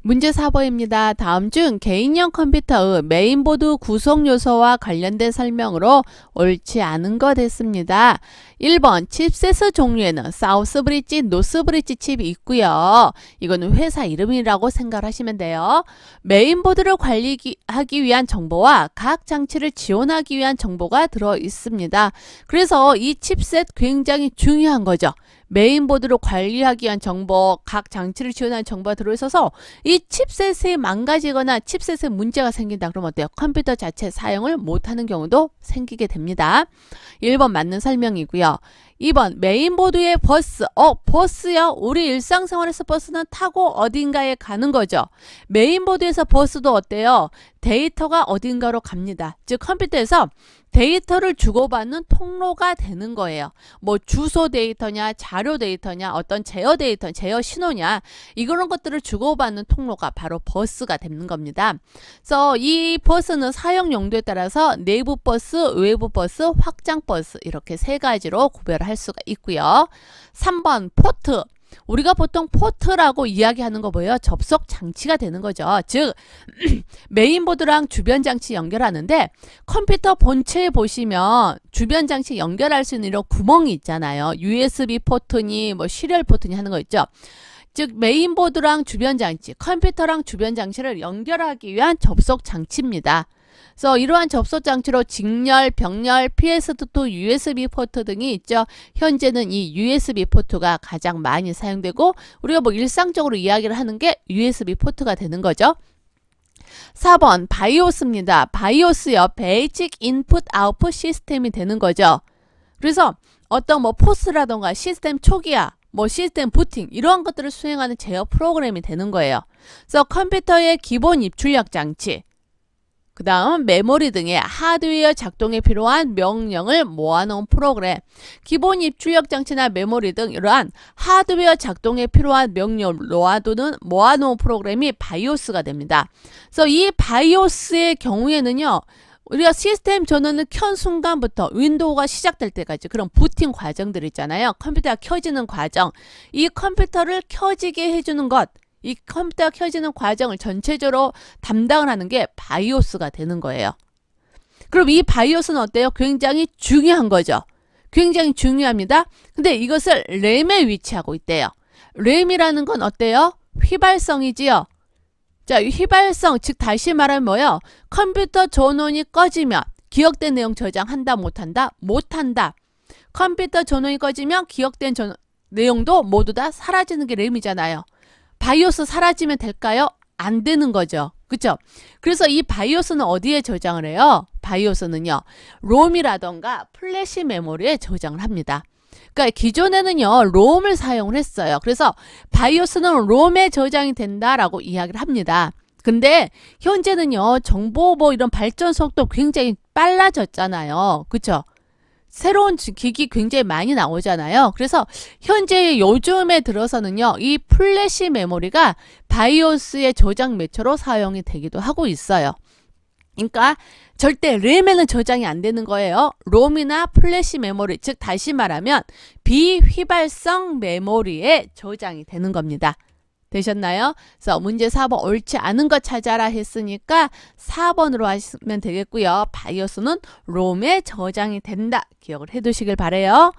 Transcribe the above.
문제 4번입니다. 다음 중 개인용 컴퓨터의 메인보드 구성 요소와 관련된 설명으로 옳지 않은 것 했습니다. 1번 칩셋의 종류에는 사우스 브릿지, 노스 브릿지 칩이 있고요. 이거는 회사 이름이라고 생각하시면 돼요. 메인보드를 관리하기 위한 정보와 각 장치를 지원하기 위한 정보가 들어 있습니다. 그래서 이 칩셋 굉장히 중요한 거죠. 메인보드를 관리하기 위한 정보, 각 장치를 지원하는 정보가 들어있어서 이 칩셋이 망가지거나 칩셋에 문제가 생긴다 그러면 어때요? 컴퓨터 자체 사용을 못하는 경우도 생기게 됩니다. 1번 맞는 설명이고요. 2번 메인보드의 버스. 버스요? 우리 일상생활에서 버스는 타고 어딘가에 가는 거죠. 메인보드에서 버스도 어때요? 데이터가 어딘가로 갑니다. 즉 컴퓨터에서 데이터를 주고받는 통로가 되는 거예요. 뭐 주소 데이터냐, 자료 데이터냐, 어떤 제어 데이터, 제어 신호냐, 이런 것들을 주고받는 통로가 바로 버스가 되는 겁니다. 그래서 이 버스는 사용 용도에 따라서 내부 버스, 외부 버스, 확장 버스 이렇게 세 가지로 구별할 수가 있고요. 3번 포트. 우리가 보통 포트라고 이야기하는 거 뭐예요? 접속 장치가 되는 거죠. 즉 메인보드랑 주변 장치 연결하는데 컴퓨터 본체에 보시면 주변 장치 연결할 수 있는 이런 구멍이 있잖아요. USB 포트니 뭐 시리얼 포트니 하는 거 있죠. 즉 메인보드랑 주변 장치, 컴퓨터랑 주변 장치를 연결하기 위한 접속 장치입니다. 그래서 이러한 접속 장치로 직렬, 병렬, PS2 USB 포트 등이 있죠. 현재는 이 USB 포트가 가장 많이 사용되고 우리가 뭐 일상적으로 이야기를 하는 게 USB 포트가 되는 거죠. 4번 바이오스입니다. 바이오스요. 베이직 인풋 아웃풋 시스템이 되는 거죠. 그래서 어떤 뭐 포스라던가 시스템 초기화, 뭐 시스템 부팅 이러한 것들을 수행하는 제어 프로그램이 되는 거예요. 그래서 컴퓨터의 기본 입출력 장치, 그 다음 메모리 등의 하드웨어 작동에 필요한 명령을 모아놓은 프로그램, 기본 입출력 장치나 메모리 등 이러한 하드웨어 작동에 필요한 명령을 모아놓은 프로그램이 바이오스가 됩니다. 그래서 이 바이오스의 경우에는요, 우리가 시스템 전원을 켠 순간부터 윈도우가 시작될 때까지 그런 부팅 과정들 있잖아요. 컴퓨터가 켜지는 과정, 이 컴퓨터를 켜지게 해주는 것, 이 컴퓨터가 켜지는 과정을 전체적으로 담당을 하는 게 바이오스가 되는 거예요. 그럼 이 바이오스는 어때요? 굉장히 중요한 거죠. 굉장히 중요합니다. 근데 이것을 램에 위치하고 있대요. 램이라는 건 어때요? 휘발성이지요. 자, 휘발성, 즉 다시 말하면 뭐예요? 컴퓨터 전원이 꺼지면 기억된 내용 저장한다, 못한다? 못한다. 컴퓨터 전원이 꺼지면 기억된 내용도 모두 다 사라지는 게 램이잖아요. 바이오스 사라지면 될까요? 안 되는 거죠. 그쵸? 그래서 이 바이오스는 어디에 저장을 해요? 바이오스는요, 롬이라던가 플래시 메모리에 저장을 합니다. 그러니까 기존에는요, 롬을 사용을 했어요. 그래서 바이오스는 롬에 저장이 된다라고 이야기를 합니다. 근데 현재는요, 정보 뭐 이런 발전 속도 굉장히 빨라졌잖아요. 그쵸? 새로운 기기 굉장히 많이 나오잖아요. 그래서 현재 요즘에 들어서는요, 이 플래시 메모리가 바이오스의 저장 매체로 사용이 되기도 하고 있어요. 그러니까 절대 램에는 저장이 안 되는 거예요. 롬이나 플래시 메모리, 즉 다시 말하면 비휘발성 메모리에 저장이 되는 겁니다. 되셨나요? 그래서 문제 4번 옳지 않은 거 찾아라 했으니까 4번으로 하시면 되겠고요. 바이오스는 롬에 저장이 된다. 기억을 해 두시길 바래요.